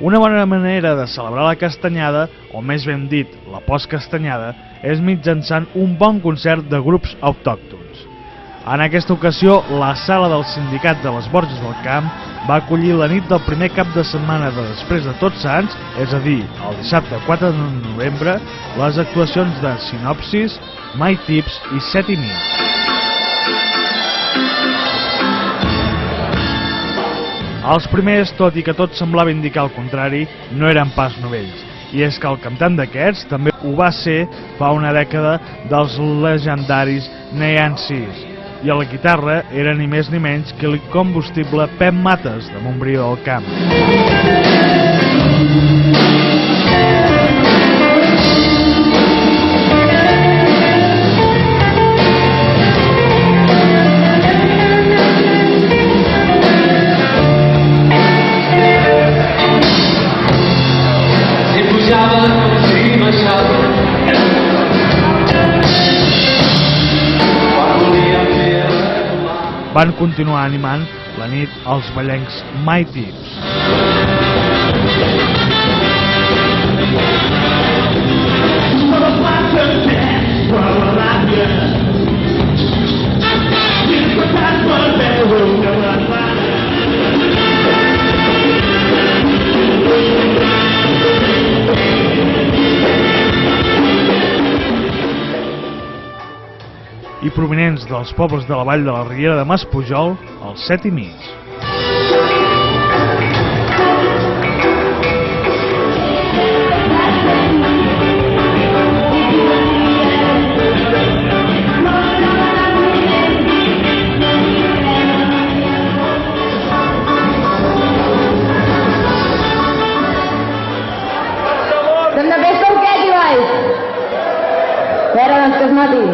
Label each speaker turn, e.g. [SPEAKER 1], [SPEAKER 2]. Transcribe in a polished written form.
[SPEAKER 1] Una bona manera de celebrar la castanyada, o més ben dit, la postcastanyada, és mitjançant un bon concert de grups autòctons. En aquesta ocasió, la sala del Sindicat de les Borges del Camp va acollir la nit del primer cap de setmana de després de Tots Sants, és a dir, el dissabte 4 de novembre, les actuacions de Sinopsis, My Tips i 7 i mig. Els primers, tot i que tot semblava indicar el contrari, no eren pas novells. I és que el cantant d'aquests també ho va ser fa una dècada dels legendaris Nean Sis. I a la guitarra era ni més ni menys que l'incombustible Pep Mates, de Montbrió del Camp. Van continuar animant la nit els ballencs My Tips. I provinents dels pobles de la vall de la Riera de Maspujol, els 7 i mig.
[SPEAKER 2] Som de Pesca o què, tio, Valls? Espera, doncs que es noti.